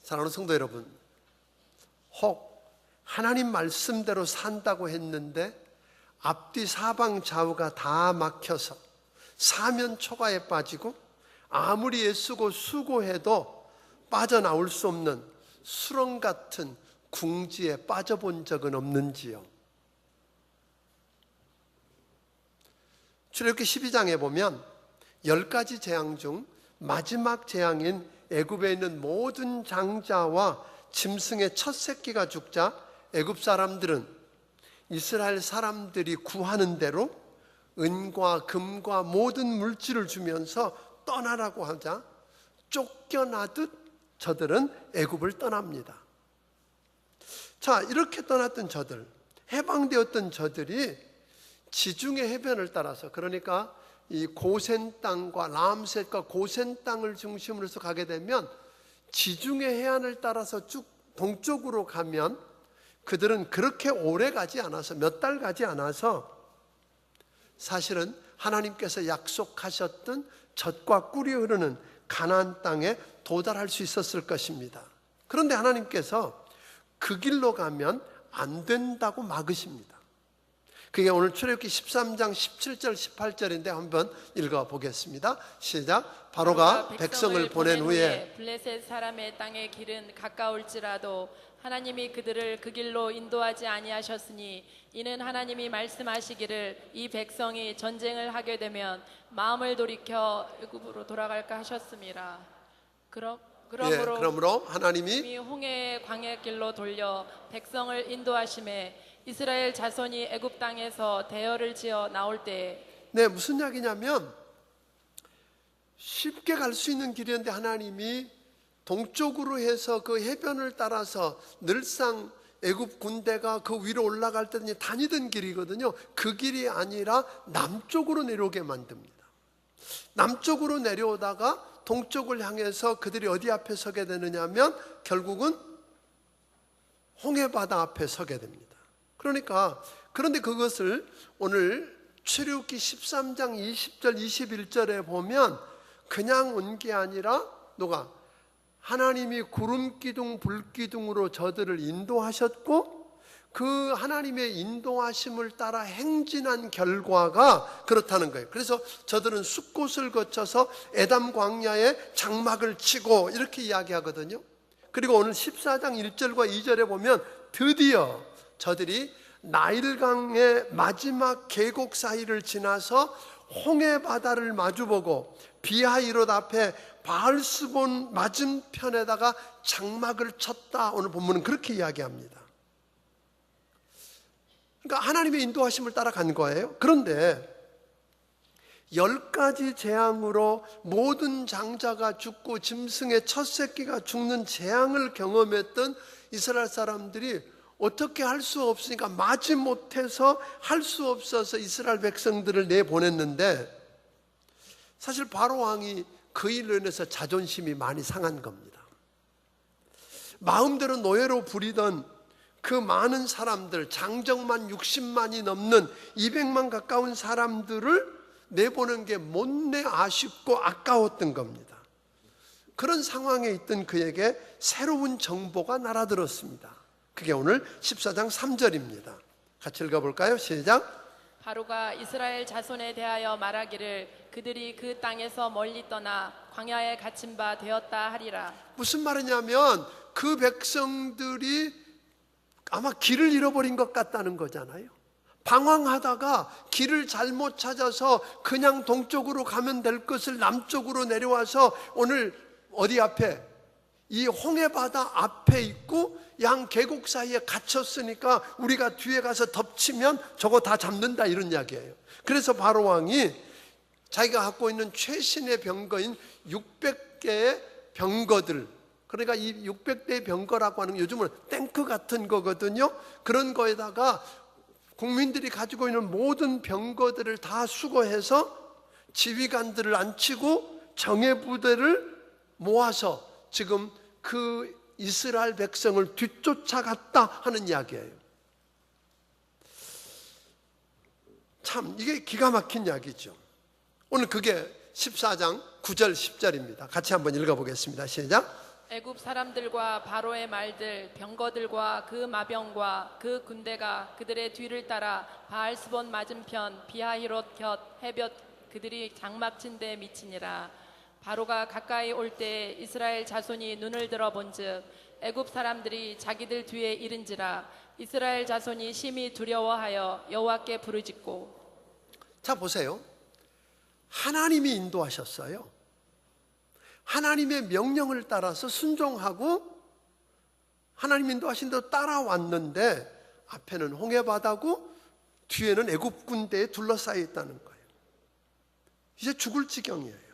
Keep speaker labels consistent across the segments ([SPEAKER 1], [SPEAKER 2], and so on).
[SPEAKER 1] 사랑하는 성도 여러분, 혹 하나님 말씀대로 산다고 했는데 앞뒤 사방 좌우가 다 막혀서 사면 초가에 빠지고 아무리 애쓰고 수고해도 빠져나올 수 없는 수렁 같은 궁지에 빠져본 적은 없는지요? 출애굽기 12장에 보면 10가지 재앙 중 마지막 재앙인 애굽에 있는 모든 장자와 짐승의 첫 새끼가 죽자 애굽 사람들은 이스라엘 사람들이 구하는 대로 은과 금과 모든 물질을 주면서 떠나라고 하자 쫓겨나듯 저들은 애굽을 떠납니다. 자, 이렇게 떠났던 저들, 해방되었던 저들이 지중해 해변을 따라서, 그러니까 이 고센 땅과 람셋과 고센 땅을 중심으로 해서 가게 되면 지중해 해안을 따라서 쭉 동쪽으로 가면 그들은 그렇게 오래 가지 않아서, 몇 달 가지 않아서 사실은 하나님께서 약속하셨던 젖과 꿀이 흐르는 가나안 땅에 도달할 수 있었을 것입니다. 그런데 하나님께서 그 길로 가면 안 된다고 막으십니다. 그게 오늘 출애굽기 13장 17절 18절인데 한번 읽어보겠습니다. 시작. 바로가 백성을 보낸 후에
[SPEAKER 2] 블레셋 사람의 땅의 길은 가까울지라도 하나님이 그들을 그 길로 인도하지 아니하셨으니 이는 하나님이 말씀하시기를 이 백성이 전쟁을 하게 되면 마음을 돌이켜 애굽으로 돌아갈까 하셨습니다. 그러므로
[SPEAKER 1] 하나님이
[SPEAKER 2] 홍해의 광야 길로 돌려 백성을 인도하심에 이스라엘 자손이 애굽 땅에서 대열을 지어 나올 때에,
[SPEAKER 1] 무슨 이야기냐면 쉽게 갈 수 있는 길이었는데 하나님이 동쪽으로 해서 그 해변을 따라서 늘상 애굽 군대가 그 위로 올라갈 때 다니던 길이거든요. 그 길이 아니라 남쪽으로 내려오게 만듭니다. 남쪽으로 내려오다가 동쪽을 향해서 그들이 어디 앞에 서게 되느냐 하면 결국은 홍해바다 앞에 서게 됩니다. 그런데 그것을 오늘 출애굽기 13장 20절 21절에 보면 그냥 온 게 아니라 누가? 하나님이 구름기둥 불기둥으로 저들을 인도하셨고 그 하나님의 인도하심을 따라 행진한 결과가 그렇다는 거예요. 그래서 저들은 숲곳을 거쳐서 에담 광야에 장막을 치고 이렇게 이야기하거든요. 그리고 오늘 14장 1절과 2절에 보면 드디어 저들이 나일강의 마지막 계곡 사이를 지나서 홍해바다를 마주보고 비하이롯 앞에 바알스본 맞은편에다가 장막을 쳤다. 오늘 본문은 그렇게 이야기합니다. 그러니까 하나님의 인도하심을 따라간 거예요. 그런데 10가지 재앙으로 모든 장자가 죽고 짐승의 첫 새끼가 죽는 재앙을 경험했던 이스라엘 사람들이 어떻게 할 수 없으니까 마지 못해서 할 수 없어서 이스라엘 백성들을 내보냈는데 사실 바로 왕이 그 일로 인해서 자존심이 많이 상한 겁니다. 마음대로 노예로 부리던 그 많은 사람들, 장정만 60만이 넘는 200만 가까운 사람들을 내보낸 게 못내 아쉽고 아까웠던 겁니다. 그런 상황에 있던 그에게 새로운 정보가 날아들었습니다. 그게 오늘 14장 3절입니다. 같이 읽어볼까요? 시작.
[SPEAKER 2] 바로가 이스라엘 자손에 대하여 말하기를 그들이 그 땅에서 멀리 떠나 광야에 갇힌 바 되었다 하리라.
[SPEAKER 1] 무슨 말이냐면 그 백성들이 아마 길을 잃어버린 것 같다는 거잖아요. 방황하다가 길을 잘못 찾아서 그냥 동쪽으로 가면 될 것을 남쪽으로 내려와서 오늘 어디 앞에? 이 홍해바다 앞에 있고 양 계곡 사이에 갇혔으니까 우리가 뒤에 가서 덮치면 저거 다 잡는다, 이런 이야기예요. 그래서 바로 왕이 자기가 갖고 있는 최신의 병거인 600개의 병거들, 그러니까 이 600대의 병거라고 하는 건 요즘은 탱크 같은 거거든요. 그런 거에다가 국민들이 가지고 있는 모든 병거들을 다 수거해서 지휘관들을 앉히고 정예부대를 모아서 지금 그 이스라엘 백성을 뒤쫓아갔다 하는 이야기예요. 참 이게 기가 막힌 이야기죠. 오늘 그게 14장 9절 10절입니다. 같이 한번 읽어보겠습니다. 시작.
[SPEAKER 2] 애굽 사람들과 바로의 말들, 병거들과 그 마병과 그 군대가 그들의 뒤를 따라 바알스본 맞은편 비하히롯 곁 해변 그들이 장막친 데 미치니라. 바로가 가까이 올 때 이스라엘 자손이 눈을 들어 본즉 애굽 사람들이 자기들 뒤에 이른지라. 이스라엘 자손이 심히 두려워하여 여호와께 부르짖고.
[SPEAKER 1] 자, 보세요. 하나님이 인도하셨어요. 하나님의 명령을 따라서 순종하고 하나님 인도하신 대로 따라왔는데 앞에는 홍해바다고 뒤에는 애굽 군대에 둘러싸여 있다는 거예요. 이제 죽을 지경이에요.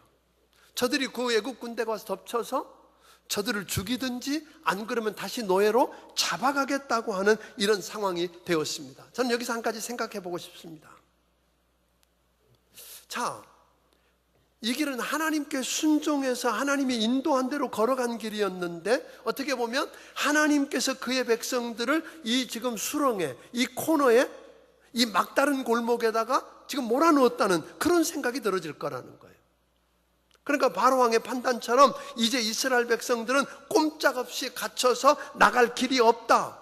[SPEAKER 1] 저들이 그 애굽 군대가 와서 덮쳐서 저들을 죽이든지 안 그러면 다시 노예로 잡아가겠다고 하는 이런 상황이 되었습니다. 저는 여기서 한 가지 생각해 보고 싶습니다. 자, 이 길은 하나님께 순종해서 하나님이 인도한 대로 걸어간 길이었는데 어떻게 보면 하나님께서 그의 백성들을 이 지금 수렁에, 이 코너에, 이 막다른 골목에다가 지금 몰아넣었다는 그런 생각이 들어질 거라는 거예요. 그러니까 바로왕의 판단처럼 이제 이스라엘 백성들은 꼼짝없이 갇혀서 나갈 길이 없다.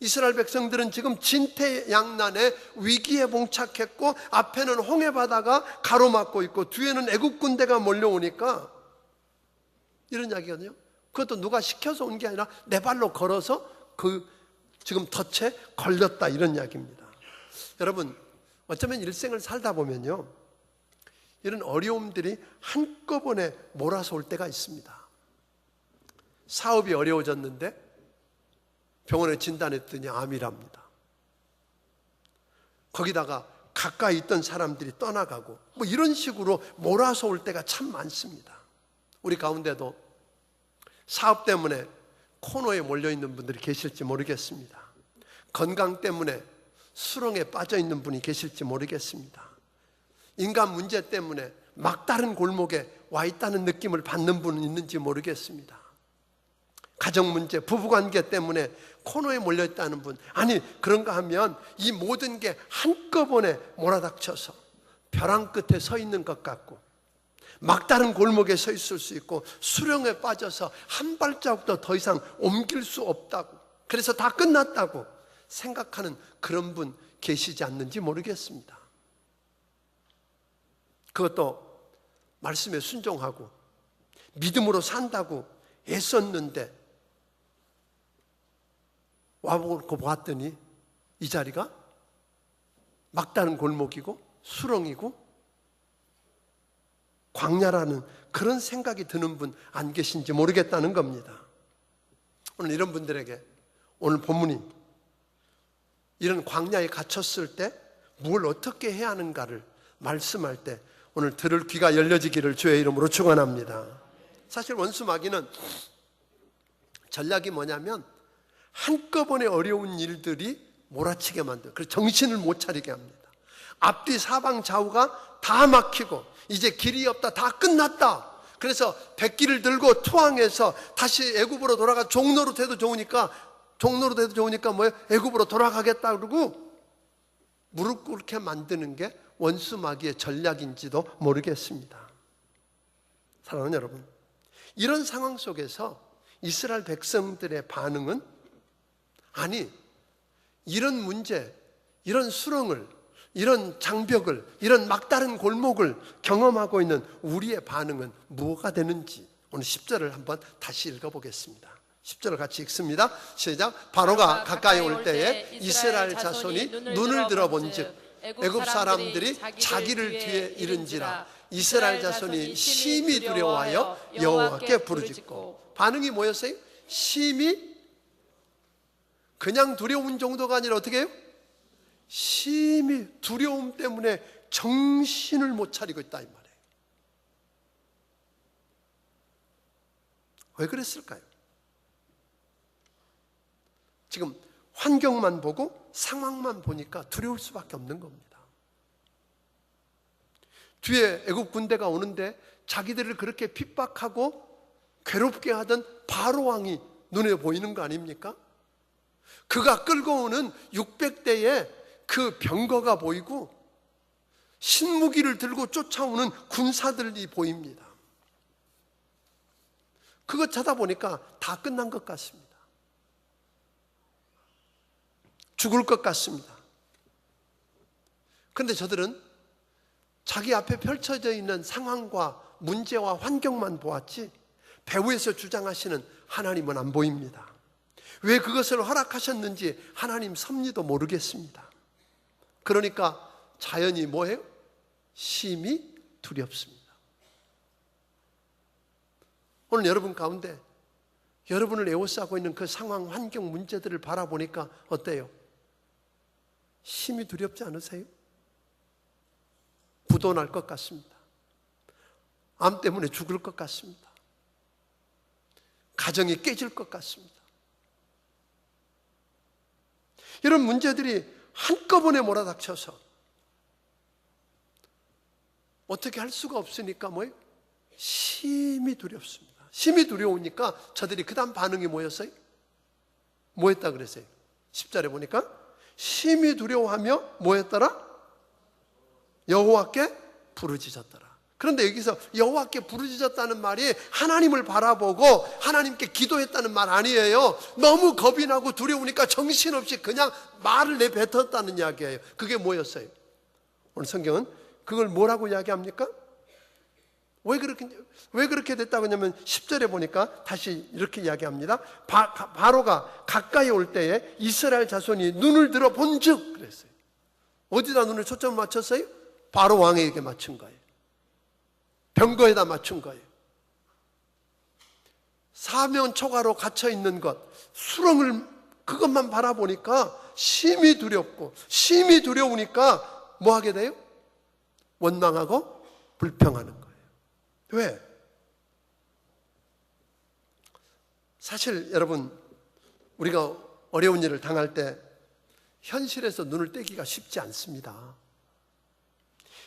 [SPEAKER 1] 이스라엘 백성들은 지금 진퇴양난의 위기에 봉착했고 앞에는 홍해바다가 가로막고 있고 뒤에는 애굽 군대가 몰려오니까 이런 이야기거든요. 그것도 누가 시켜서 온 게 아니라 내 발로 걸어서 그 지금 덫에 걸렸다, 이런 이야기입니다. 여러분, 어쩌면 일생을 살다 보면요, 이런 어려움들이 한꺼번에 몰아서 올 때가 있습니다. 사업이 어려워졌는데 병원에 진단했더니 암이랍니다. 거기다가 가까이 있던 사람들이 떠나가고 뭐 이런 식으로 몰아서 올 때가 참 많습니다. 우리 가운데도 사업 때문에 코너에 몰려있는 분들이 계실지 모르겠습니다. 건강 때문에 수렁에 빠져있는 분이 계실지 모르겠습니다. 인간 문제 때문에 막다른 골목에 와 있다는 느낌을 받는 분은 있는지 모르겠습니다. 가정 문제, 부부관계 때문에 코너에 몰려있다는 분, 아니 그런가 하면 이 모든 게 한꺼번에 몰아닥쳐서 벼랑 끝에 서 있는 것 같고 막다른 골목에 서 있을 수 있고 수렁에 빠져서 한 발자국도 더 이상 옮길 수 없다고, 그래서 다 끝났다고 생각하는 그런 분 계시지 않는지 모르겠습니다. 그것도 말씀에 순종하고 믿음으로 산다고 애썼는데 와보고 보았더니 이 자리가 막다른 골목이고 수렁이고 광야라는 그런 생각이 드는 분 안 계신지 모르겠다는 겁니다. 오늘 이런 분들에게 오늘 본문이 이런 광야에 갇혔을 때 뭘 어떻게 해야 하는가를 말씀할 때 오늘 들을 귀가 열려지기를 주의 이름으로 축원합니다. 사실 원수마귀는 전략이 뭐냐면 한꺼번에 어려운 일들이 몰아치게 만들어요. 그래서 정신을 못 차리게 합니다. 앞뒤 사방 좌우가 다 막히고 이제 길이 없다, 다 끝났다. 그래서 백기를 들고 투항해서 다시 애굽으로 돌아가 종로로 돼도 좋으니까 뭐예요? 애굽으로 돌아가겠다 그러고 무릎 꿇게 만드는 게 원수마귀의 전략인지도 모르겠습니다. 사랑하는 여러분, 이런 상황 속에서 이스라엘 백성들의 반응은 아니, 이런 문제, 이런 수렁을, 이런 장벽을, 이런 막다른 골목을 경험하고 있는 우리의 반응은 무엇가 되는지 오늘 10절을 한번 다시 읽어보겠습니다. 10절을 같이 읽습니다. 시작. 바로가 가까이 올 때에 이스라엘 자손이 눈을 들어본즉 애굽 사람들이 자기를 뒤에 이른지라. 이스라엘 자손이 심히 두려워하여 여호와께 부르짖고. 반응이 뭐였어요? 심히, 그냥 두려운 정도가 아니라 어떻게 해요? 심히 두려움 때문에 정신을 못 차리고 있다 이 말이에요. 왜 그랬을까요? 지금 환경만 보고 상황만 보니까 두려울 수밖에 없는 겁니다. 뒤에 애굽 군대가 오는데 자기들을 그렇게 핍박하고 괴롭게 하던 바로 왕이 눈에 보이는 거 아닙니까? 그가 끌고 오는 600대의 그 병거가 보이고 신무기를 들고 쫓아오는 군사들이 보입니다. 그거 찾아보니까 다 끝난 것 같습니다. 죽을 것 같습니다. 그런데 저들은 자기 앞에 펼쳐져 있는 상황과 문제와 환경만 보았지 배후에서 주장하시는 하나님은 안 보입니다. 왜 그것을 허락하셨는지 하나님 섭리도 모르겠습니다. 그러니까 자연이 뭐예요? 심히 두렵습니다. 오늘 여러분 가운데 여러분을 에워싸고 있는 그 상황, 환경, 문제들을 바라보니까 어때요? 심히 두렵지 않으세요? 부도 날 것 같습니다. 암 때문에 죽을 것 같습니다. 가정이 깨질 것 같습니다. 이런 문제들이 한꺼번에 몰아닥쳐서 어떻게 할 수가 없으니까 뭐예요? 심히 두렵습니다. 심히 두려우니까 저들이 그 다음 반응이 뭐였어요? 뭐 했다 그랬어요? 10절에 보니까 심히 두려워하며 뭐 했더라? 여호와께 부르짖었더라. 그런데 여기서 여호와께 부르짖었다는 말이 하나님을 바라보고 하나님께 기도했다는 말 아니에요. 너무 겁이 나고 두려우니까 정신없이 그냥 말을 내뱉었다는 이야기예요. 그게 뭐였어요? 오늘 성경은 그걸 뭐라고 이야기합니까? 왜 그렇게 됐다고 하냐면 10절에 보니까 다시 이렇게 이야기합니다. 바로가 가까이 올 때에 이스라엘 자손이 눈을 들어 본즉 그랬어요. 어디다 눈을 초점을 맞췄어요? 바로 왕에게 맞춘 거예요. 병거에다 맞춘 거예요. 사면 초가로 갇혀 있는 것, 수렁을 그것만 바라보니까 심히 두렵고 심히 두려우니까 뭐 하게 돼요? 원망하고 불평하는 거예요. 왜? 사실 여러분 우리가 어려운 일을 당할 때 현실에서 눈을 떼기가 쉽지 않습니다.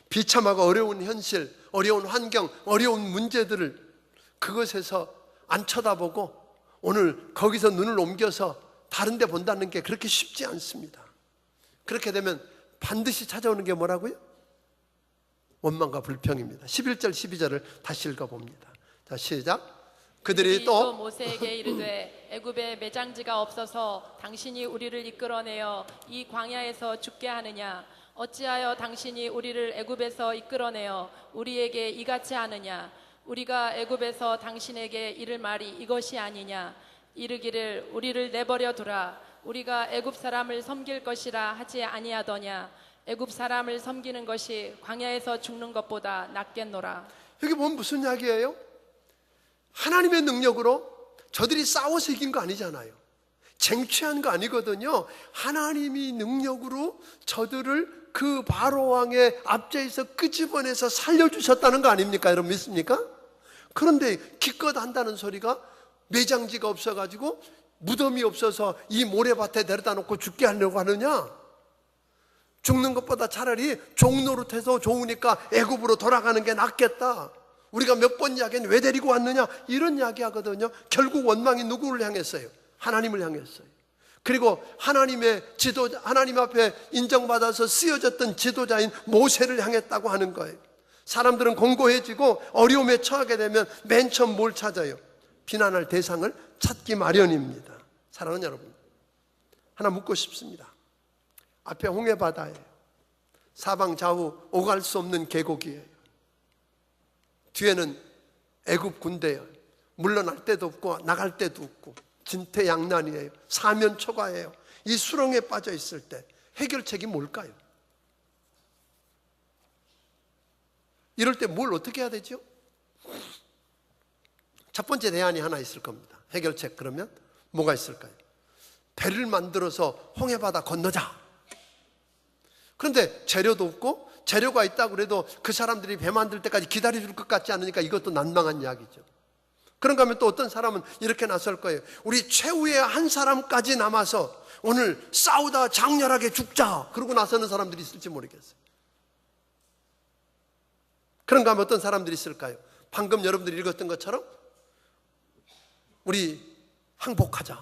[SPEAKER 1] 비참하고 어려운 현실, 어려운 환경, 어려운 문제들을 그것에서 안 쳐다보고 오늘 거기서 눈을 옮겨서 다른 데 본다는 게 그렇게 쉽지 않습니다. 그렇게 되면 반드시 찾아오는 게 뭐라고요? 원망과 불평입니다. 11절 12절을 다시 읽어봅니다. 자, 시작. 그들이 또
[SPEAKER 2] 모세에게 이르되 애굽에 매장지가 없어서 당신이 우리를 이끌어내어 이 광야에서 죽게 하느냐? 어찌하여 당신이 우리를 애굽에서 이끌어내어 우리에게 이같이 하느냐? 우리가 애굽에서 당신에게 이를 말이 이것이 아니냐? 이르기를 우리를 내버려 두라. 우리가 애굽 사람을 섬길 것이라 하지 아니하더냐? 애굽 사람을 섬기는 것이 광야에서 죽는 것보다 낫겠노라.
[SPEAKER 1] 여기 보면 무슨 이야기예요? 하나님의 능력으로 저들이 싸워서 이긴 거 아니잖아요. 쟁취한 거 아니거든요. 하나님이 능력으로 저들을 그 바로 왕의 압제에서 끄집어내서 살려주셨다는 거 아닙니까? 여러분 믿습니까? 그런데 기껏 한다는 소리가 매장지가 없어가지고 무덤이 없어서 이 모래밭에 데려다 놓고 죽게 하려고 하느냐? 죽는 것보다 차라리 종노릇해서 좋으니까 애굽으로 돌아가는 게 낫겠다. 우리가 몇 번 이야기했는데 왜 데리고 왔느냐? 이런 이야기 하거든요. 결국 원망이 누구를 향했어요? 하나님을 향했어요. 그리고 하나님의 지도자, 하나님 앞에 인정받아서 쓰여졌던 지도자인 모세를 향했다고 하는 거예요. 사람들은 공고해지고 어려움에 처하게 되면 맨 처음 뭘 찾아요? 비난할 대상을 찾기 마련입니다. 사랑하는 여러분, 하나 묻고 싶습니다. 앞에 홍해바다예요. 사방 좌우 오갈 수 없는 계곡이에요. 뒤에는 애굽 군대예요. 물러날 데도 없고 나갈 데도 없고 진퇴양난이에요. 사면초가예요. 이 수렁에 빠져 있을 때 해결책이 뭘까요? 이럴 때 뭘 어떻게 해야 되죠? 첫 번째 대안이 하나 있을 겁니다. 해결책 그러면 뭐가 있을까요? 배를 만들어서 홍해바다 건너자. 그런데 재료도 없고 재료가 있다고 그래도 그 사람들이 배 만들 때까지 기다려줄 것 같지 않으니까 이것도 난망한 이야기죠. 그런가 하면 또 어떤 사람은 이렇게 나설 거예요. 우리 최후의 한 사람까지 남아서 오늘 싸우다 장렬하게 죽자. 그러고 나서는 사람들이 있을지 모르겠어요. 그런가 하면 어떤 사람들이 있을까요? 방금 여러분들이 읽었던 것처럼 우리 항복하자.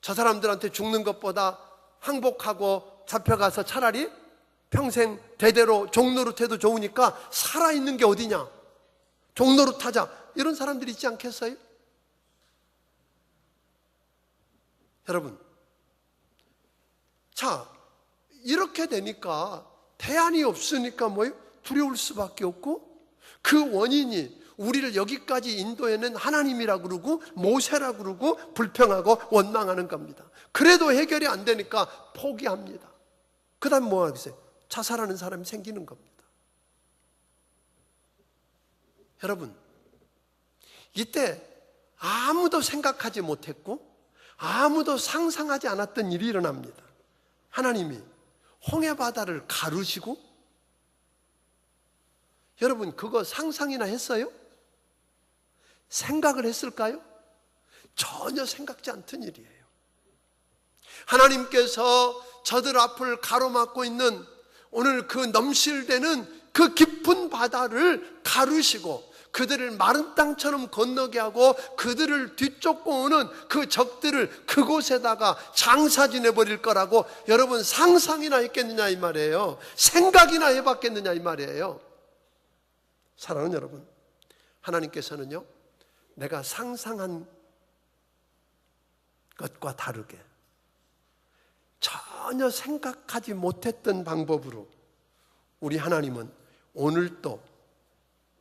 [SPEAKER 1] 저 사람들한테 죽는 것보다 항복하고 잡혀가서 차라리 평생 대대로 종노릇해도 좋으니까 살아있는 게 어디냐? 종노릇하자. 이런 사람들이 있지 않겠어요? 여러분, 자, 이렇게 되니까 대안이 없으니까 뭐예요? 두려울 수밖에 없고, 그 원인이 우리를 여기까지 인도해낸 하나님이라 그러고 모세라 그러고 불평하고 원망하는 겁니다. 그래도 해결이 안 되니까 포기합니다. 그 다음 뭐 하겠어요? 자살하는 사람이 생기는 겁니다. 여러분, 이때 아무도 생각하지 못했고 아무도 상상하지 않았던 일이 일어납니다. 하나님이 홍해 바다를 가르시고, 여러분 그거 상상이나 했어요? 생각을 했을까요? 전혀 생각지 않던 일이에요. 하나님께서 저들 앞을 가로막고 있는 오늘 그 넘실대는 그 깊은 바다를 가르시고 그들을 마른 땅처럼 건너게 하고 그들을 뒤쫓고 오는 그 적들을 그곳에다가 장사 지내버릴 거라고 여러분 상상이나 했겠느냐 이 말이에요. 생각이나 해봤겠느냐 이 말이에요. 사랑하는 여러분, 하나님께서는요, 내가 상상한 것과 다르게 전혀 생각하지 못했던 방법으로 우리 하나님은 오늘도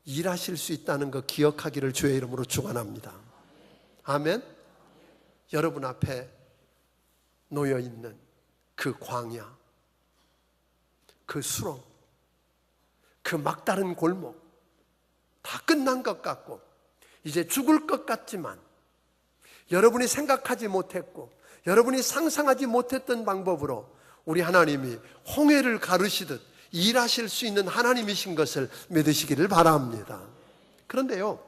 [SPEAKER 1] 일하실 수 있다는 거 기억하기를 주의 이름으로 축원합니다. 아멘. 여러분 앞에 놓여 있는 그 광야, 그 수렁, 그 막다른 골목 다 끝난 것 같고 이제 죽을 것 같지만 여러분이 생각하지 못했고 여러분이 상상하지 못했던 방법으로 우리 하나님이 홍해를 가르시듯 일하실 수 있는 하나님이신 것을 믿으시기를 바랍니다. 그런데요,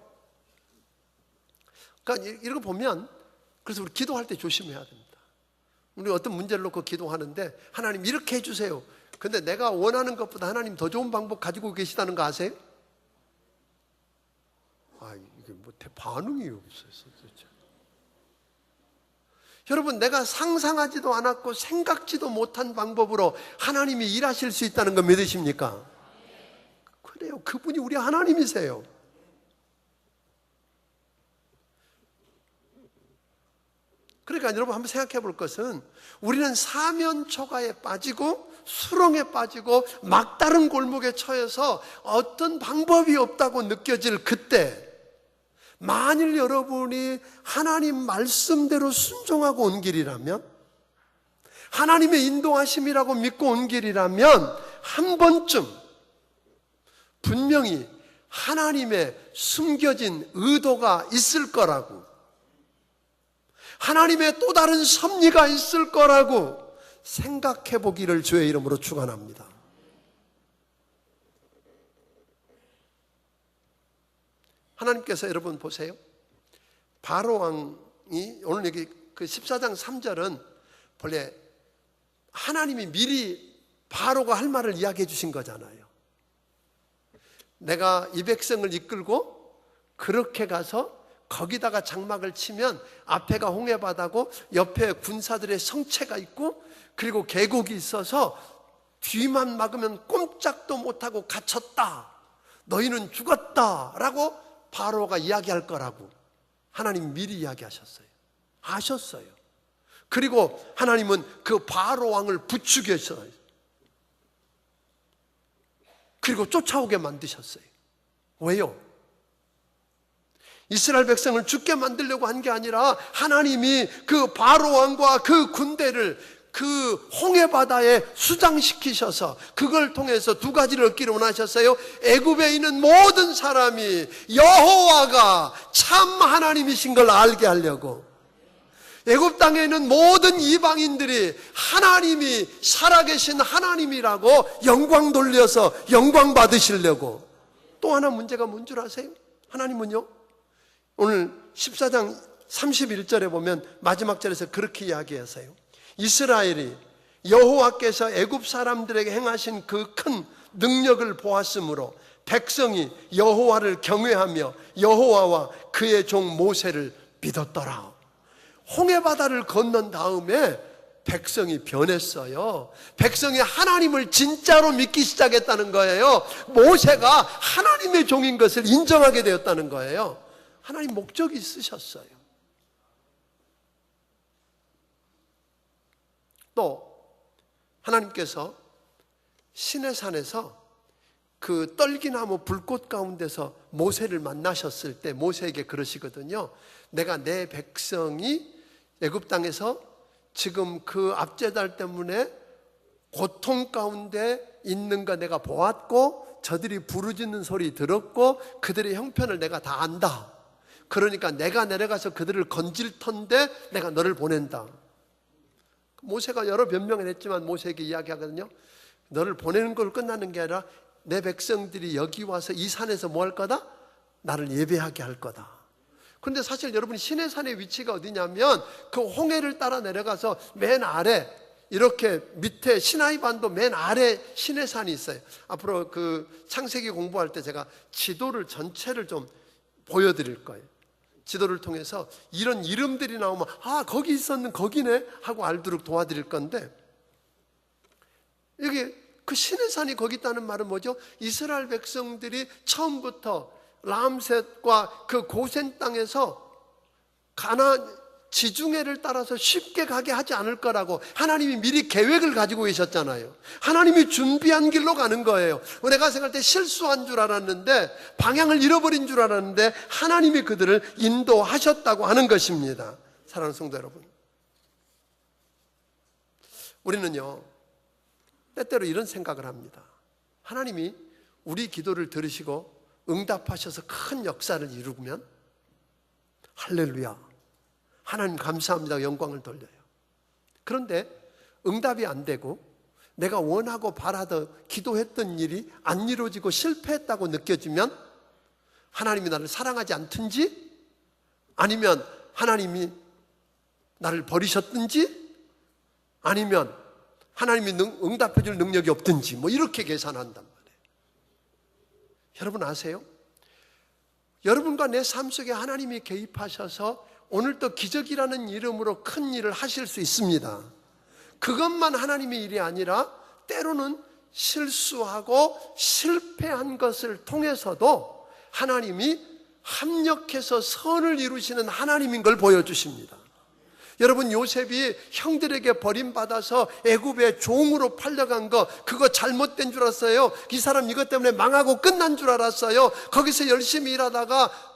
[SPEAKER 1] 그러니까 이런 거 보면, 그래서 우리 기도할 때 조심해야 됩니다. 우리 어떤 문제를 놓고 기도하는데 하나님 이렇게 해주세요. 근데 내가 원하는 것보다 하나님 더 좋은 방법 가지고 계시다는 거 아세요? 이게 뭐 반응이 없어요. 여러분, 내가 상상하지도 않았고 생각지도 못한 방법으로 하나님이 일하실 수 있다는 거 믿으십니까? 그래요. 그분이 우리 하나님이세요. 그러니까 여러분 한번 생각해 볼 것은, 우리는 사면초가에 빠지고 수렁에 빠지고 막다른 골목에 처해서 어떤 방법이 없다고 느껴질 그때, 만일 여러분이 하나님 말씀대로 순종하고 온 길이라면, 하나님의 인도하심이라고 믿고 온 길이라면 한 번쯤 분명히 하나님의 숨겨진 의도가 있을 거라고, 하나님의 또 다른 섭리가 있을 거라고 생각해 보기를 주의 이름으로 축원합니다. 하나님께서 여러분 보세요. 바로 왕이 오늘 여기 그 14장 3절은 본래 하나님이 미리 바로가 할 말을 이야기해 주신 거잖아요. 내가 이 백성을 이끌고 그렇게 가서 거기다가 장막을 치면 앞에가 홍해바다고 옆에 군사들의 성체가 있고 그리고 계곡이 있어서 뒤만 막으면 꼼짝도 못하고 갇혔다, 너희는 죽었다라고 바로가 이야기할 거라고 하나님 미리 이야기하셨어요. 아셨어요. 그리고 하나님은 그 바로 왕을 부추겼어요. 그리고 쫓아오게 만드셨어요. 왜요? 이스라엘 백성을 죽게 만들려고 한 게 아니라 하나님이 그 바로 왕과 그 군대를 그 홍해바다에 수장시키셔서 그걸 통해서 두 가지를 얻기를 원하셨어요. 애굽에 있는 모든 사람이 여호와가 참 하나님이신 걸 알게 하려고, 애굽 땅에 있는 모든 이방인들이 하나님이 살아계신 하나님이라고 영광 돌려서 영광 받으시려고. 또 하나 문제가 뭔 줄 아세요? 하나님은요, 오늘 14장 31절에 보면 마지막 절에서 그렇게 이야기하세요. 이스라엘이 여호와께서 애굽 사람들에게 행하신 그 큰 능력을 보았으므로 백성이 여호와를 경외하며 여호와와 그의 종 모세를 믿었더라. 홍해바다를 건넌 다음에 백성이 변했어요. 백성이 하나님을 진짜로 믿기 시작했다는 거예요. 모세가 하나님의 종인 것을 인정하게 되었다는 거예요. 하나님 목적이 있으셨어요. 또 하나님께서 시내산에서 그 떨기나무 불꽃 가운데서 모세를 만나셨을 때 모세에게 그러시거든요. 내가 내 백성이 애굽 땅에서 지금 그 압제달 때문에 고통 가운데 있는 거 내가 보았고 저들이 부르짖는 소리 들었고 그들의 형편을 내가 다 안다. 그러니까 내가 내려가서 그들을 건질 터인데 내가 너를 보낸다. 모세가 여러 변명을 했지만 모세에게 이야기하거든요. 너를 보내는 걸 끝나는 게 아니라 내 백성들이 여기 와서 이 산에서 뭐 할 거다? 나를 예배하게 할 거다. 그런데 사실 여러분 시내산의 위치가 어디냐면 그 홍해를 따라 내려가서 맨 아래 이렇게 밑에 시나이 반도 맨 아래 시내산이 있어요. 앞으로 그 창세기 공부할 때 제가 지도를 전체를 좀 보여드릴 거예요. 지도를 통해서 이런 이름들이 나오면 아 거기 있었는 거기네 하고 알도록 도와드릴 건데 여기 그 시내산이 거기 있다는 말은 뭐죠? 이스라엘 백성들이 처음부터 람셋과 그 고센 땅에서 가나안 지중해를 따라서 쉽게 가게 하지 않을 거라고 하나님이 미리 계획을 가지고 계셨잖아요. 하나님이 준비한 길로 가는 거예요. 내가 생각할 때 실수한 줄 알았는데 방향을 잃어버린 줄 알았는데 하나님이 그들을 인도하셨다고 하는 것입니다. 사랑하는 성도 여러분, 우리는요 때때로 이런 생각을 합니다. 하나님이 우리 기도를 들으시고 응답하셔서 큰 역사를 이루면 할렐루야 하나님 감사합니다 영광을 돌려요. 그런데 응답이 안 되고 내가 원하고 바라던 기도했던 일이 안 이루어지고 실패했다고 느껴지면 하나님이 나를 사랑하지 않든지 아니면 하나님이 나를 버리셨든지 아니면 하나님이 응답해 줄 능력이 없든지 뭐 이렇게 계산한단 말이에요. 여러분 아세요? 여러분과 내 삶 속에 하나님이 개입하셔서 오늘도 기적이라는 이름으로 큰 일을 하실 수 있습니다. 그것만 하나님의 일이 아니라 때로는 실수하고 실패한 것을 통해서도 하나님이 합력해서 선을 이루시는 하나님인 걸 보여주십니다. 여러분 요셉이 형들에게 버림받아서 애굽의 종으로 팔려간 거 그거 잘못된 줄 알았어요. 이 사람 이것 때문에 망하고 끝난 줄 알았어요. 거기서 열심히 일하다가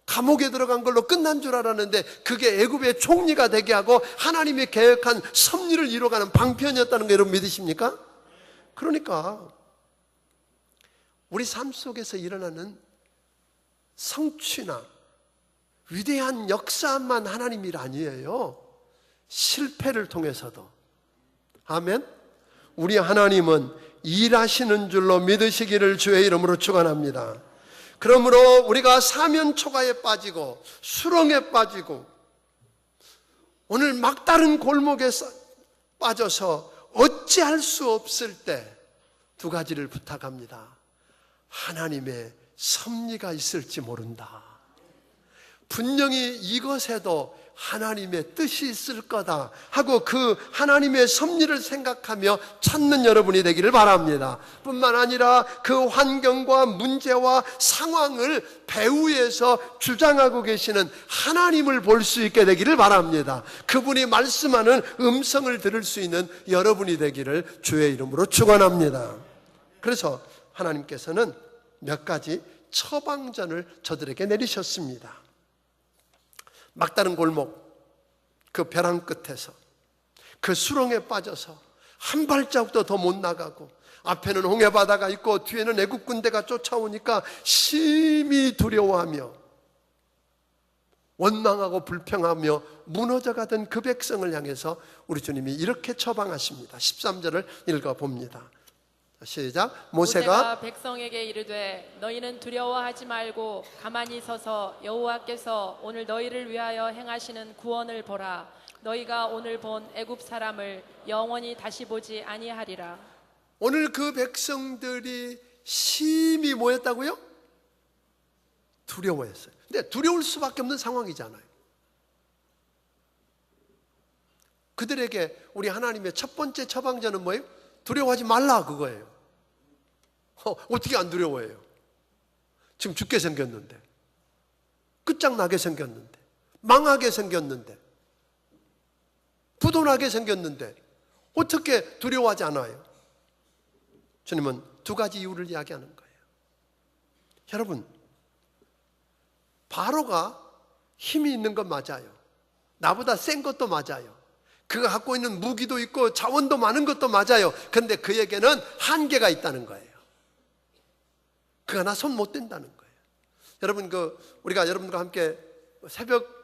[SPEAKER 1] 감옥에 들어간 걸로 끝난 줄 알았는데 그게 애굽의 총리가 되게 하고 하나님이 계획한 섭리를 이루어가는 방편이었다는 거 여러분 믿으십니까? 그러니까 우리 삶 속에서 일어나는 성취나 위대한 역사만 하나님 일 아니에요. 실패를 통해서도. 아멘. 우리 하나님은 일하시는 줄로 믿으시기를 주의 이름으로 축원합니다. 그러므로 우리가 사면 초가에 빠지고 수렁에 빠지고 오늘 막다른 골목에 빠져서 어찌할 수 없을 때 두 가지를 부탁합니다. 하나님의 섭리가 있을지 모른다. 분명히 이것에도 하나님의 뜻이 있을 거다 하고 그 하나님의 섭리를 생각하며 찾는 여러분이 되기를 바랍니다. 뿐만 아니라 그 환경과 문제와 상황을 배후에서 주장하고 계시는 하나님을 볼 수 있게 되기를 바랍니다. 그분이 말씀하는 음성을 들을 수 있는 여러분이 되기를 주의 이름으로 축원합니다. 그래서 하나님께서는 몇 가지 처방전을 저들에게 내리셨습니다. 막다른 골목, 그 벼랑 끝에서 그 수렁에 빠져서 한 발자국도 더 못 나가고 앞에는 홍해바다가 있고 뒤에는 애국 군대가 쫓아오니까 심히 두려워하며 원망하고 불평하며 무너져가던 그 백성을 향해서 우리 주님이 이렇게 처방하십니다. 13절을 읽어봅니다. 시작. 모세가
[SPEAKER 2] 백성에게 이르되 너희는 두려워하지 말고 가만히 서서 여호와께서 오늘 너희를 위하여 행하시는 구원을 보라. 너희가 오늘 본 애굽 사람을 영원히 다시 보지 아니하리라.
[SPEAKER 1] 오늘 그 백성들이 심히 뭐였다고요? 두려워했어요. 근데 두려울 수밖에 없는 상황이잖아요. 그들에게 우리 하나님의 첫 번째 처방전은 뭐예요? 두려워하지 말라 그거예요. 어떻게 안 두려워해요? 지금 죽게 생겼는데. 끝장나게 생겼는데, 망하게 생겼는데, 부도나게 생겼는데 어떻게 두려워하지 않아요? 주님은 두 가지 이유를 이야기하는 거예요. 여러분, 바로가 힘이 있는 건 맞아요. 나보다 센 것도 맞아요. 그가 갖고 있는 무기도 있고 자원도 많은 것도 맞아요. 그런데 그에게는 한계가 있다는 거예요. 그가 나 손 못 댄다는 거예요. 여러분, 우리가 여러분과 함께 새벽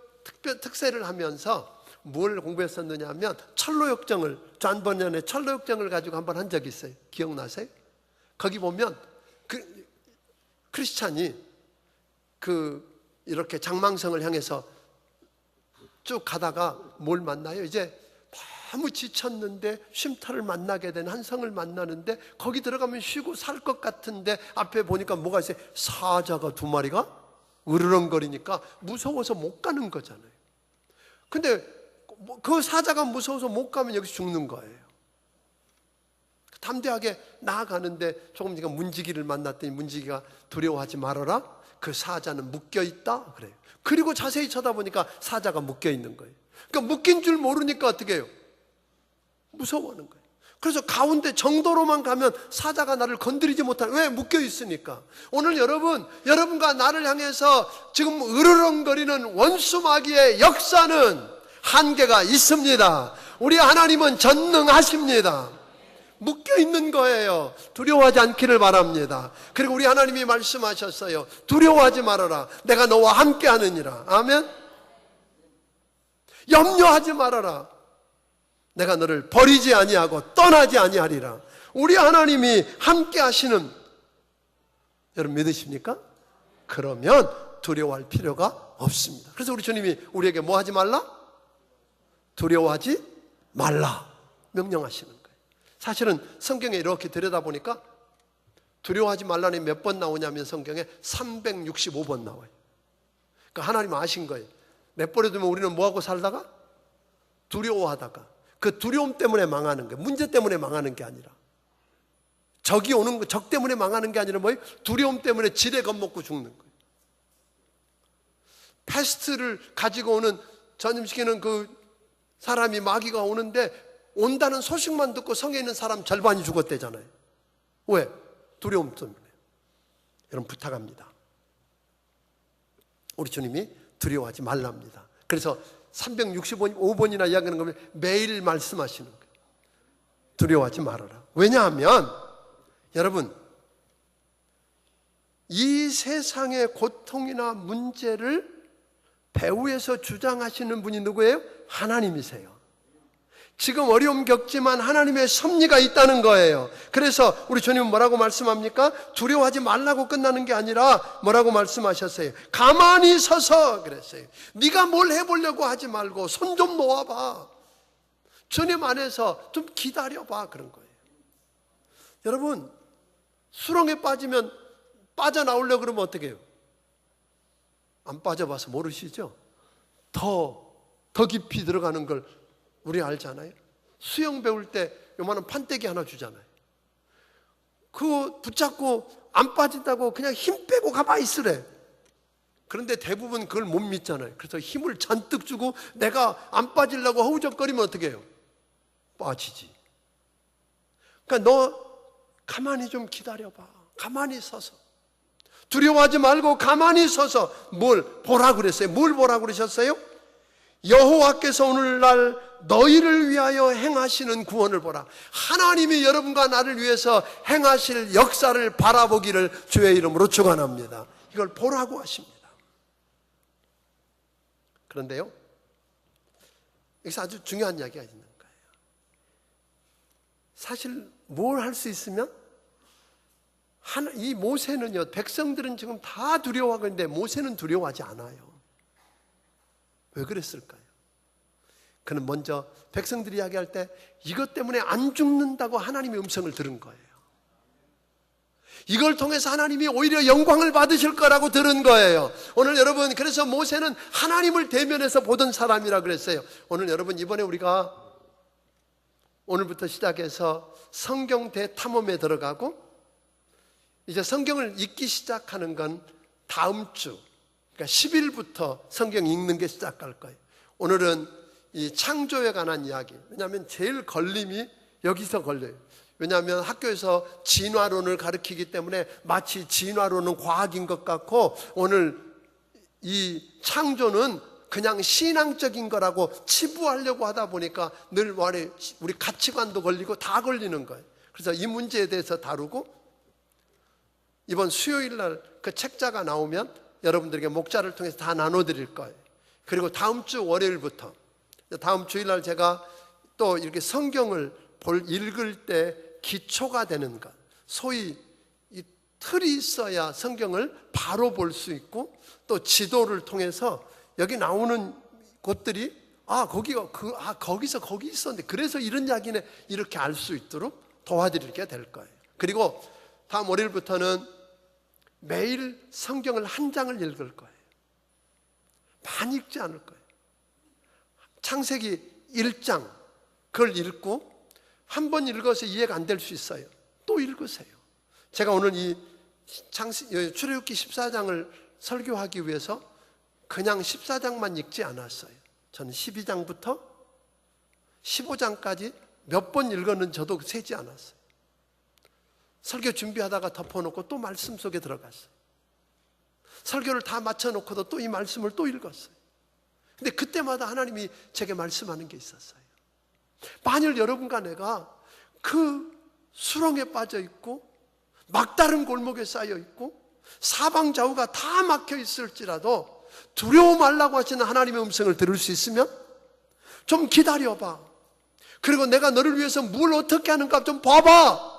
[SPEAKER 1] 특세를 하면서 뭘 공부했었느냐 하면 철로역정을, 전번년에 철로역정을 가지고 한번 한 적이 있어요. 기억나세요? 거기 보면 크리스찬이 이렇게 장망성을 향해서 쭉 가다가 뭘 만나요? 이제 너무 지쳤는데 쉼터를 만나게 된 한 성을 만나는데 거기 들어가면 쉬고 살 것 같은데 앞에 보니까 뭐가 있어요? 사자가 2마리가 으르렁거리니까 무서워서 못 가는 거잖아요. 근데 그 사자가 무서워서 못 가면 여기서 죽는 거예요. 담대하게 나아가는데 조금 전에 문지기를 만났더니 문지기가 두려워하지 말아라. 그 사자는 묶여있다 그래요. 그리고 자세히 쳐다보니까 사자가 묶여있는 거예요. 그러니까 묶인 줄 모르니까 어떻게 해요? 무서워하는 거예요. 그래서 가운데 정도로만 가면 사자가 나를 건드리지 못하는, 왜? 묶여있으니까. 오늘 여러분과 나를 향해서 지금 으르렁거리는 원수 마귀의 역사는 한계가 있습니다. 우리 하나님은 전능하십니다. 묶여있는 거예요. 두려워하지 않기를 바랍니다. 그리고 우리 하나님이 말씀하셨어요. 두려워하지 말아라. 내가 너와 함께 하느니라. 아멘. 염려하지 말아라. 내가 너를 버리지 아니하고 떠나지 아니하리라. 우리 하나님이 함께 하시는, 여러분 믿으십니까? 그러면 두려워할 필요가 없습니다. 그래서 우리 주님이 우리에게 뭐 하지 말라? 두려워하지 말라 명령하시는 거예요. 사실은 성경에 이렇게 들여다보니까 두려워하지 말라는 몇 번 나오냐면 성경에 365번 나와요. 그러니까 하나님 아신 거예요. 내버려 두면 우리는 뭐하고 살다가? 두려워하다가. 그 두려움 때문에 망하는 거예요. 문제 때문에 망하는 게 아니라, 적이 오는 거, 적 때문에 망하는 게 아니라 뭐예요? 두려움 때문에 지레 겁먹고 죽는 거예요. 패스트를 가지고 오는, 전염시키는 그 사람이, 마귀가 오는데 온다는 소식만 듣고 성에 있는 사람 절반이 죽었대잖아요. 왜? 두려움 때문에. 여러분 부탁합니다. 우리 주님이 두려워하지 말랍니다. 그래서 365번이나 이야기하는 거면 매일 말씀하시는 거예요. 두려워하지 말아라. 왜냐하면 여러분, 이 세상의 고통이나 문제를 배후에서 주장하시는 분이 누구예요? 하나님이세요. 지금 어려움 겪지만 하나님의 섭리가 있다는 거예요. 그래서 우리 주님은 뭐라고 말씀합니까? 두려워하지 말라고 끝나는 게 아니라 뭐라고 말씀하셨어요? 가만히 서서 그랬어요. 네가 뭘 해보려고 하지 말고 손 좀 놓아봐. 주님 안에서 좀 기다려봐. 그런 거예요. 여러분, 수렁에 빠지면 빠져나오려고 그러면 어떻게 해요? 안 빠져봐서 모르시죠? 더 깊이 들어가는 걸 우리 알잖아요. 수영 배울 때 요만한 판때기 하나 주잖아요. 그거 붙잡고 안 빠진다고 그냥 힘 빼고 가만히 있으래. 그런데 대부분 그걸 못 믿잖아요. 그래서 힘을 잔뜩 주고 내가 안 빠지려고 허우적거리면 어떻게 해요? 빠지지. 그러니까 너 가만히 좀 기다려봐. 가만히 서서. 두려워하지 말고 가만히 서서 뭘 보라 그랬어요. 뭘 보라 그러셨어요? 여호와께서 오늘날 너희를 위하여 행하시는 구원을 보라. 하나님이 여러분과 나를 위해서 행하실 역사를 바라보기를 주의 이름으로 축원합니다. 이걸 보라고 하십니다. 그런데요, 여기서 아주 중요한 이야기가 있는 거예요. 사실 뭘 할 수 있으면 이 모세는요, 백성들은 지금 다 두려워하고 있는데 모세는 두려워하지 않아요. 왜 그랬을까요? 그는 먼저 백성들이 이야기할 때 이것 때문에 안 죽는다고 하나님의 음성을 들은 거예요. 이걸 통해서 하나님이 오히려 영광을 받으실 거라고 들은 거예요. 오늘 여러분, 그래서 모세는 하나님을 대면해서 보던 사람이라 그랬어요. 오늘 여러분, 이번에 우리가 오늘부터 시작해서 성경 대탐험에 들어가고 이제 성경을 읽기 시작하는 건 다음 주, 그러니까 10일부터 성경 읽는 게 시작할 거예요. 오늘은 이 창조에 관한 이야기. 왜냐하면 제일 걸림이 여기서 걸려요. 왜냐하면 학교에서 진화론을 가르치기 때문에 마치 진화론은 과학인 것 같고, 오늘 이 창조는 그냥 신앙적인 거라고 치부하려고 하다 보니까 늘 우리 가치관도 걸리고 다 걸리는 거예요. 그래서 이 문제에 대해서 다루고, 이번 수요일 날 그 책자가 나오면 여러분들에게 목자를 통해서 다 나눠드릴 거예요. 그리고 다음 주 월요일부터, 다음 주일 날 제가 또 이렇게 성경을 읽을 때 기초가 되는 것, 소위 이 틀이 있어야 성경을 바로 볼 수 있고, 또 지도를 통해서 여기 나오는 곳들이 거기서 거기 있었는데 그래서 이런 이야기네, 이렇게 알 수 있도록 도와드리게 될 거예요. 그리고 다음 월요일부터는 매일 성경을 한 장을 읽을 거예요. 많이 읽지 않을 거예요. 창세기 1장 그걸 읽고 한 번 읽어서 이해가 안 될 수 있어요. 또 읽으세요. 제가 오늘 이 출애굽기 14장을 설교하기 위해서 그냥 14장만 읽지 않았어요. 저는 12장부터 15장까지 몇 번 읽었는지 저도 세지 않았어요. 설교 준비하다가 덮어놓고 또 말씀 속에 들어갔어요. 설교를 다 마쳐놓고도 또 이 말씀을 또 읽었어요. 근데 그때마다 하나님이 제게 말씀하는 게 있었어요. 만일 여러분과 내가 그 수렁에 빠져 있고 막다른 골목에 쌓여 있고 사방좌우가 다 막혀 있을지라도 두려워 말라고 하시는 하나님의 음성을 들을 수 있으면 좀 기다려봐. 그리고 내가 너를 위해서 뭘 어떻게 하는가 좀 봐봐.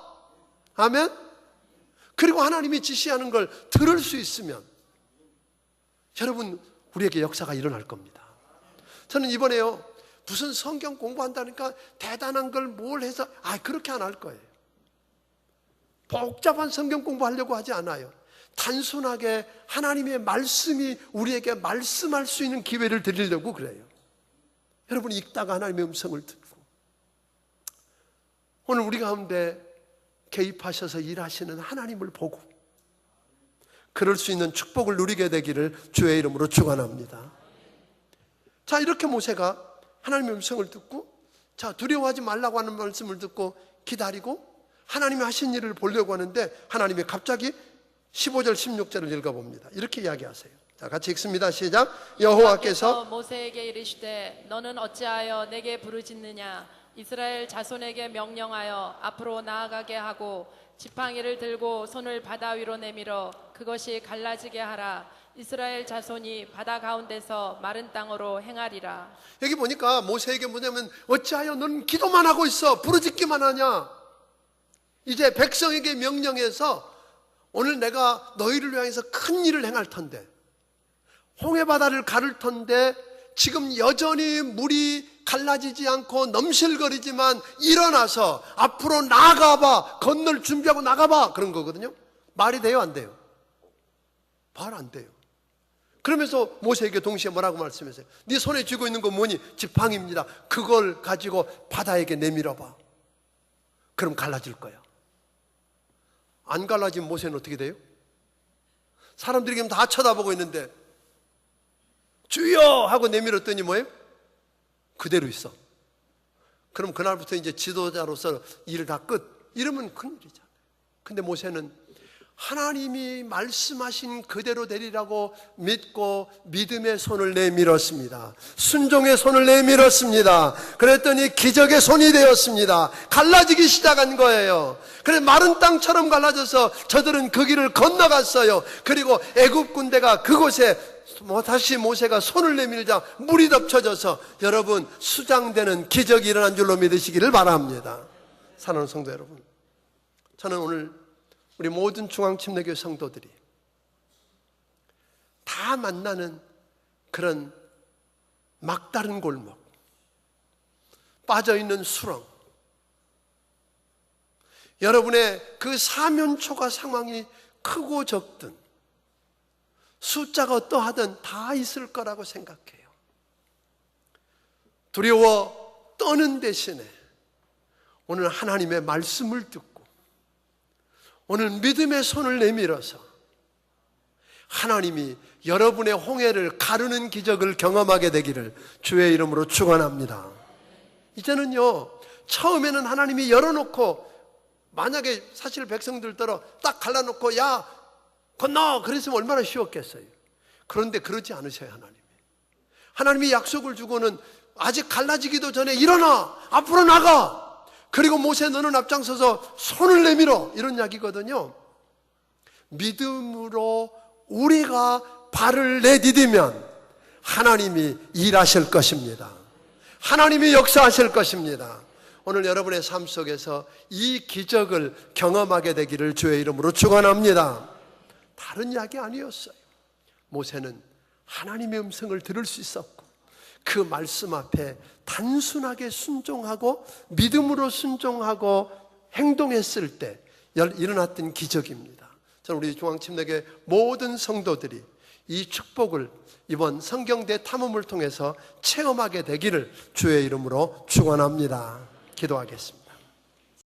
[SPEAKER 1] 아멘? 그리고 하나님이 지시하는 걸 들을 수 있으면 여러분, 우리에게 역사가 일어날 겁니다. 저는 이번에요, 무슨 성경 공부한다니까 대단한 걸 뭘 해서 그렇게 안 할 거예요. 복잡한 성경 공부하려고 하지 않아요. 단순하게 하나님의 말씀이 우리에게 말씀할 수 있는 기회를 드리려고 그래요. 여러분, 읽다가 하나님의 음성을 듣고 오늘 우리 가운데 개입하셔서 일하시는 하나님을 보고 그럴 수 있는 축복을 누리게 되기를 주의 이름으로 축원합니다. 자, 이렇게 모세가 하나님의 음성을 듣고, 자, 두려워하지 말라고 하는 말씀을 듣고 기다리고 하나님이 하신 일을 보려고 하는데, 하나님이 갑자기 15절 16절을 읽어봅니다. 이렇게 이야기하세요. 자, 같이 읽습니다. 시작. 여호와께서
[SPEAKER 2] 모세에게 이르시되 너는 어찌하여 내게 부르짖느냐. 이스라엘 자손에게 명령하여 앞으로 나아가게 하고 지팡이를 들고 손을 바다 위로 내밀어 그것이 갈라지게 하라. 이스라엘 자손이 바다 가운데서 마른 땅으로 행하리라.
[SPEAKER 1] 여기 보니까 모세에게 뭐냐면, 어찌하여 너는 기도만 하고 있어, 부르짖기만 하냐. 이제 백성에게 명령해서 오늘 내가 너희를 위해서 큰 일을 행할 텐데, 홍해바다를 가를 텐데 지금 여전히 물이 갈라지지 않고 넘실거리지만 일어나서 앞으로 나가봐, 건널 준비하고 나가봐, 그런 거거든요. 말이 돼요, 안 돼요? 말 안 돼요. 그러면서 모세에게 동시에 뭐라고 말씀하세요? 네 손에 쥐고 있는 건 뭐니? 지팡이입니다. 그걸 가지고 바다에게 내밀어봐. 그럼 갈라질 거야. 안 갈라진 모세는 어떻게 돼요? 사람들이 지금 다 쳐다보고 있는데 주여 하고 내밀었더니 뭐예요? 그대로 있어. 그럼 그날부터 이제 지도자로서 일 다 끝. 이러면 큰일이잖아요. 근데 모세는 하나님이 말씀하신 그대로 되리라고 믿고 믿음의 손을 내밀었습니다. 순종의 손을 내밀었습니다. 그랬더니 기적의 손이 되었습니다. 갈라지기 시작한 거예요. 그래서 마른 땅처럼 갈라져서 저들은 그 길을 건너갔어요. 그리고 애굽 군대가 그곳에 다시 모세가 손을 내밀자 물이 덮쳐져서 여러분 수장되는 기적이 일어난 줄로 믿으시기를 바랍니다. 사랑하는 성도 여러분, 저는 오늘 우리 모든 중앙침례교회 성도들이 다 만나는 그런 막다른 골목, 빠져있는 수렁, 여러분의 그 사면초가 상황이 크고 적든 숫자가 어떠하든 다 있을 거라고 생각해요. 두려워 떠는 대신에 오늘 하나님의 말씀을 듣고 오늘 믿음의 손을 내밀어서 하나님이 여러분의 홍해를 가르는 기적을 경험하게 되기를 주의 이름으로 축원합니다. 이제는요, 처음에는 하나님이 열어놓고 만약에 사실 백성들더러 딱 갈라놓고 야 건너 그랬으면 얼마나 쉬웠겠어요. 그런데 그러지 않으셔요. 하나님이 약속을 주고는 아직 갈라지기도 전에 일어나 앞으로 나가, 그리고 모세 너는 앞장서서 손을 내밀어, 이런 이야기거든요. 믿음으로 우리가 발을 내디디면 하나님이 일하실 것입니다. 하나님이 역사하실 것입니다. 오늘 여러분의 삶 속에서 이 기적을 경험하게 되기를 주의 이름으로 축원합니다. 다른 이야기 아니었어요. 모세는 하나님의 음성을 들을 수 있었고 그 말씀 앞에 단순하게 순종하고 믿음으로 순종하고 행동했을 때 일어났던 기적입니다. 저는 우리 중앙침례교회 모든 성도들이 이 축복을 이번 성경대 탐험을 통해서 체험하게 되기를 주의 이름으로 축원합니다. 기도하겠습니다.